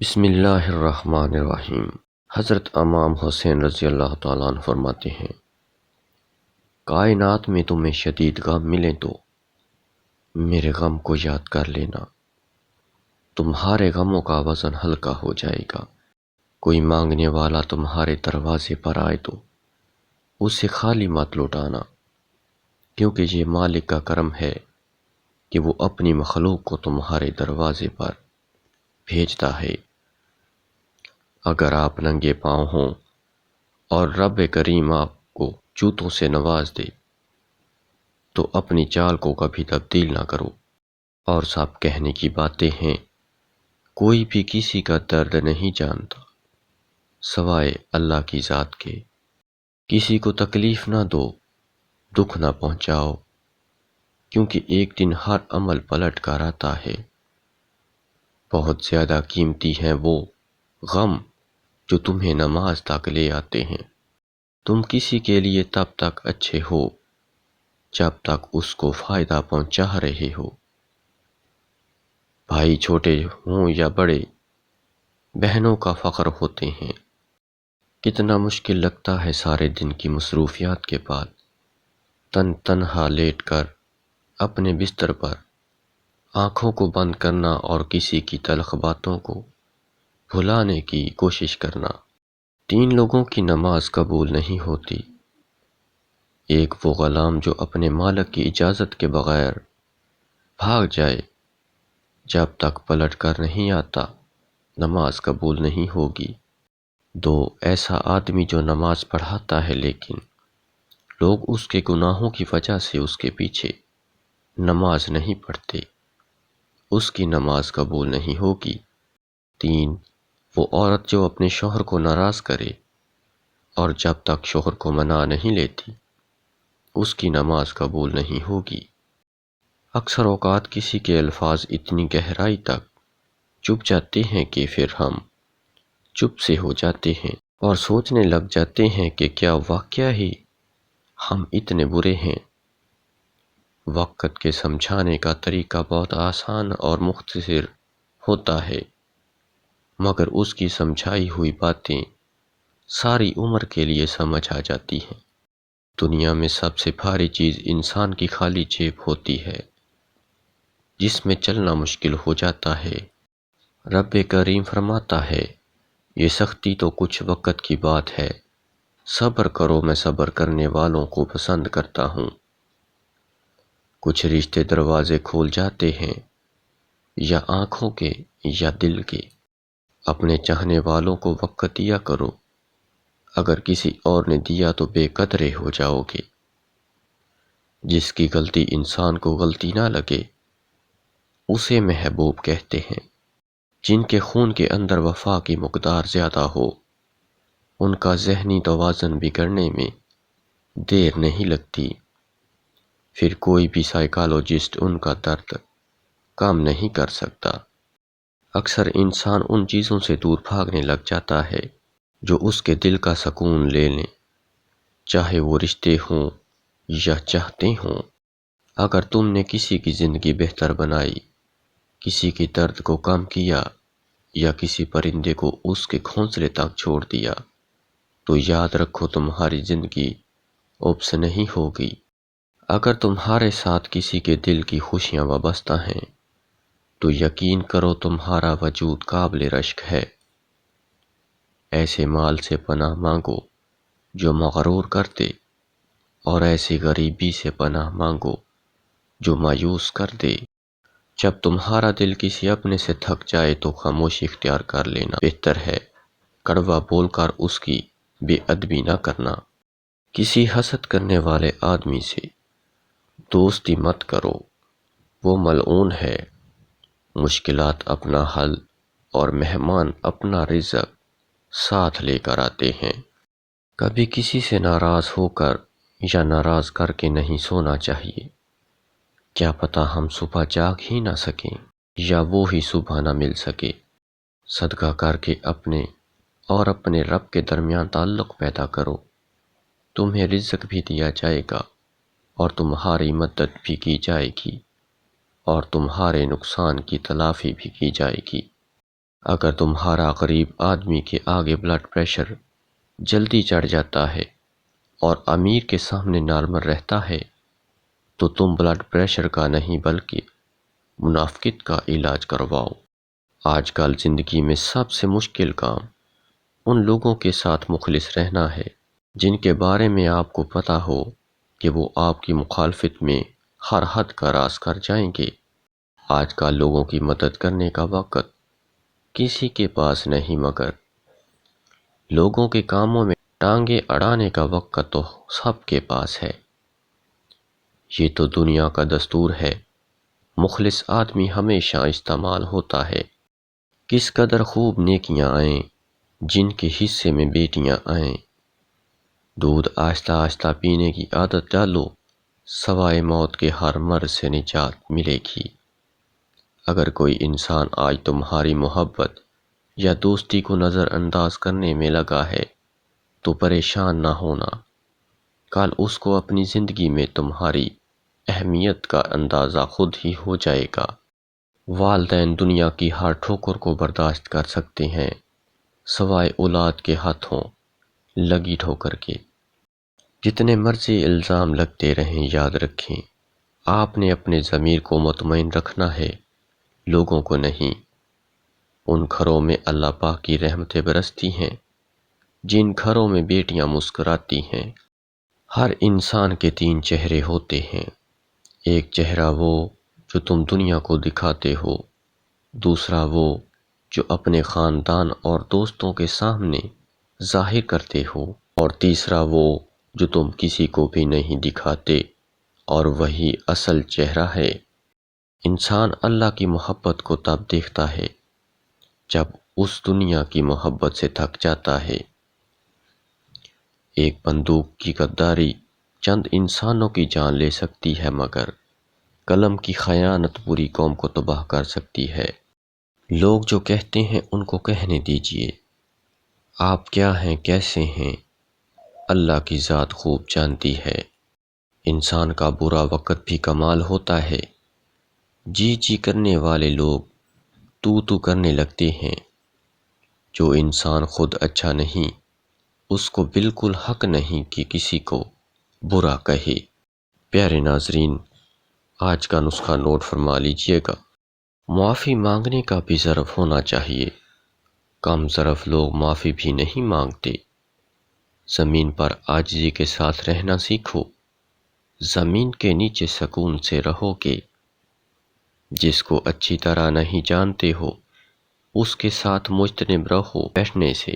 بسم اللہ الرحمن الرحیم۔ حضرت امام حسین رضی اللہ تعالیٰ عنہ فرماتے ہیں، کائنات میں تمہیں شدید غم ملے تو میرے غم کو یاد کر لینا، تمہارے غموں کا وزن ہلکا ہو جائے گا۔ کوئی مانگنے والا تمہارے دروازے پر آئے تو اسے خالی مت لوٹانا، کیونکہ یہ مالک کا کرم ہے کہ وہ اپنی مخلوق کو تمہارے دروازے پر بھیجتا ہے۔ اگر آپ ننگے پاؤں ہوں اور رب کریم آپ کو جوتوں سے نواز دے تو اپنی چال کو کبھی تبدیل نہ کرو۔ اور سب کہنے کی باتیں ہیں، کوئی بھی کسی کا درد نہیں جانتا سوائے اللہ کی ذات کے۔ کسی کو تکلیف نہ دو، دکھ نہ پہنچاؤ، کیونکہ ایک دن ہر عمل پلٹ کر آتا ہے۔ بہت زیادہ قیمتی ہیں وہ غم جو تمہیں نماز تک لے آتے ہیں۔ تم کسی کے لیے تب تک اچھے ہو جب تک اس کو فائدہ پہنچا رہے ہو۔ بھائی چھوٹے ہوں یا بڑے، بہنوں کا فخر ہوتے ہیں۔ کتنا مشکل لگتا ہے سارے دن کی مصروفیات کے بعد تنہا لیٹ کر اپنے بستر پر آنکھوں کو بند کرنا اور کسی کی تلخ باتوں کو بھلانے کی کوشش کرنا۔ 3 لوگوں کی نماز قبول نہیں ہوتی۔ ایک وہ غلام جو اپنے مالک کی اجازت کے بغیر بھاگ جائے، جب تک پلٹ کر نہیں آتا نماز قبول نہیں ہوگی۔ 2 ایسا آدمی جو نماز پڑھاتا ہے لیکن لوگ اس کے گناہوں کی وجہ سے اس کے پیچھے نماز نہیں پڑھتے، اس کی نماز قبول نہیں ہوگی۔ 3 وہ عورت جو اپنے شوہر کو ناراض کرے اور جب تک شوہر کو منا نہیں لیتی اس کی نماز قبول نہیں ہوگی۔ اکثر اوقات کسی کے الفاظ اتنی گہرائی تک چبھ جاتے ہیں کہ پھر ہم چپ سے ہو جاتے ہیں اور سوچنے لگ جاتے ہیں کہ کیا واقعہ ہی ہم اتنے برے ہیں۔ وقت کے سمجھانے کا طریقہ بہت آسان اور مختصر ہوتا ہے، مگر اس کی سمجھائی ہوئی باتیں ساری عمر کے لیے سمجھ آ جاتی ہیں۔ دنیا میں سب سے بھاری چیز انسان کی خالی جیب ہوتی ہے، جس میں چلنا مشکل ہو جاتا ہے۔ رب کریم فرماتا ہے، یہ سختی تو کچھ وقت کی بات ہے، صبر کرو، میں صبر کرنے والوں کو پسند کرتا ہوں۔ کچھ رشتے دروازے کھول جاتے ہیں، یا آنکھوں کے یا دل کے۔ اپنے چاہنے والوں کو وقت دیا کرو، اگر کسی اور نے دیا تو بے قدرے ہو جاؤ گے۔ جس کی غلطی انسان کو غلطی نہ لگے اسے محبوب کہتے ہیں۔ جن کے خون کے اندر وفا کی مقدار زیادہ ہو ان کا ذہنی توازن بگڑنے میں دیر نہیں لگتی، پھر کوئی بھی سائیکالوجسٹ ان کا درد کم نہیں کر سکتا۔ اکثر انسان ان چیزوں سے دور بھاگنے لگ جاتا ہے جو اس کے دل کا سکون لے لیں، چاہے وہ رشتے ہوں یا چاہتے ہوں۔ اگر تم نے کسی کی زندگی بہتر بنائی، کسی کے درد کو کم کیا یا کسی پرندے کو اس کے گھونسلے تک چھوڑ دیا تو یاد رکھو تمہاری زندگی اوپس نہیں ہوگی۔ اگر تمہارے ساتھ کسی کے دل کی خوشیاں وابستہ ہیں تو یقین کرو تمہارا وجود قابل رشک ہے۔ ایسے مال سے پناہ مانگو جو مغرور کر دے، اور ایسی غریبی سے پناہ مانگو جو مایوس کر دے۔ جب تمہارا دل کسی اپنے سے تھک جائے تو خاموشی اختیار کر لینا بہتر ہے، کڑوا بول کر اس کی بے ادبی نہ کرنا۔ کسی حسد کرنے والے آدمی سے دوستی مت کرو، وہ ملعون ہے۔ مشکلات اپنا حل اور مہمان اپنا رزق ساتھ لے کر آتے ہیں۔ کبھی کسی سے ناراض ہو کر یا ناراض کر کے نہیں سونا چاہیے، کیا پتہ ہم صبح جاگ ہی نہ سکیں یا وہ ہی صبح نہ مل سکے۔ صدقہ کر کے اپنے اور اپنے رب کے درمیان تعلق پیدا کرو، تمہیں رزق بھی دیا جائے گا اور تمہاری مدد بھی کی جائے گی اور تمہارے نقصان کی تلافی بھی کی جائے گی۔ اگر تمہارا غریب آدمی کے آگے بلڈ پریشر جلدی چڑھ جاتا ہے اور امیر کے سامنے نارمل رہتا ہے تو تم بلڈ پریشر کا نہیں بلکہ منافقت کا علاج کرواؤ۔ آج کل زندگی میں سب سے مشکل کام ان لوگوں کے ساتھ مخلص رہنا ہے جن کے بارے میں آپ کو پتہ ہو کہ وہ آپ کی مخالفت میں ہر حد کا راز کر جائیں گے۔ آج کل لوگوں کی مدد کرنے کا وقت کسی کے پاس نہیں، مگر لوگوں کے کاموں میں ٹانگیں اڑانے کا وقت تو سب کے پاس ہے۔ یہ تو دنیا کا دستور ہے، مخلص آدمی ہمیشہ استعمال ہوتا ہے۔ کس قدر خوب نیکیاں آئیں جن کے حصے میں بیٹیاں آئیں۔ دودھ آہستہ آہستہ پینے کی عادت ڈالو، سوائے موت کے ہر مرض سے نجات ملے گی۔ اگر کوئی انسان آج تمہاری محبت یا دوستی کو نظر انداز کرنے میں لگا ہے تو پریشان نہ ہونا، کل اس کو اپنی زندگی میں تمہاری اہمیت کا اندازہ خود ہی ہو جائے گا۔ والدین دنیا کی ہر ٹھوکر کو برداشت کر سکتے ہیں سوائے اولاد کے ہاتھوں لگی ٹھوکر کے۔ جتنے مرضی الزام لگتے رہیں، یاد رکھیں آپ نے اپنے ضمیر کو مطمئن رکھنا ہے، لوگوں کو نہیں۔ ان گھروں میں اللہ پاک کی رحمتیں برستی ہیں جن گھروں میں بیٹیاں مسکراتی ہیں۔ ہر انسان کے تین چہرے ہوتے ہیں، ایک چہرہ وہ جو تم دنیا کو دکھاتے ہو، دوسرا وہ جو اپنے خاندان اور دوستوں کے سامنے ظاہر کرتے ہو، اور تیسرا وہ جو تم کسی کو بھی نہیں دکھاتے، اور وہی اصل چہرہ ہے۔ انسان اللہ کی محبت کو تب دیکھتا ہے جب اس دنیا کی محبت سے تھک جاتا ہے۔ ایک بندوق کی غداری چند انسانوں کی جان لے سکتی ہے، مگر قلم کی خیانت پوری قوم کو تباہ کر سکتی ہے۔ لوگ جو کہتے ہیں ان کو کہنے دیجئے، آپ کیا ہیں، کیسے ہیں، اللہ کی ذات خوب جانتی ہے۔ انسان کا برا وقت بھی کمال ہوتا ہے، جی جی کرنے والے لوگ تو کرنے لگتے ہیں۔ جو انسان خود اچھا نہیں، اس کو بالکل حق نہیں کہ کسی کو برا کہے۔ پیارے ناظرین، آج کا نسخہ نوٹ فرما لیجئے گا۔ معافی مانگنے کا بھی ظرف ہونا چاہیے، کم ظرف لوگ معافی بھی نہیں مانگتے۔ زمین پر عاجزی کے ساتھ رہنا سیکھو، زمین کے نیچے سکون سے رہو گے۔ جس کو اچھی طرح نہیں جانتے ہو اس کے ساتھ مجتنب رہو، بیٹھنے سے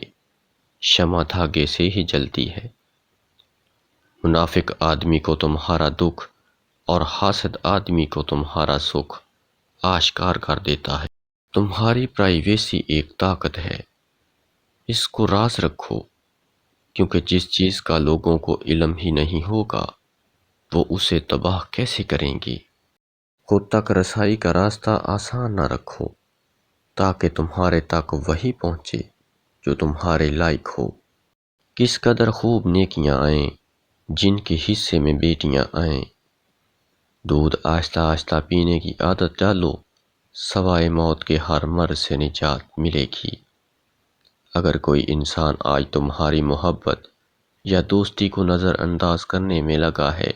شمع دھاگے سے ہی جلتی ہے۔ منافق آدمی کو تمہارا دکھ اور حاسد آدمی کو تمہارا سکھ آشکار کر دیتا ہے۔ تمہاری پرائیویسی ایک طاقت ہے، اس کو راز رکھو، کیونکہ جس چیز کا لوگوں کو علم ہی نہیں ہوگا وہ اسے تباہ کیسے کریں گے۔ خود تک رسائی کا راستہ آسان نہ رکھو تاکہ تمہارے تک وہی پہنچے جو تمہارے لائق ہو۔ کس قدر خوب نیکیاں آئیں جن کے حصے میں بیٹیاں آئیں۔ دودھ آہستہ آہستہ پینے کی عادت ڈالو، سوائے موت کے ہر مرض سے نجات ملے گی۔ اگر کوئی انسان آج تمہاری محبت یا دوستی کو نظر انداز کرنے میں لگا ہے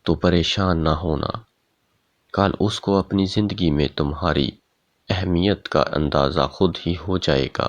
تو پریشان نہ ہونا، کل اس کو اپنی زندگی میں تمہاری اہمیت کا اندازہ خود ہی ہو جائے گا۔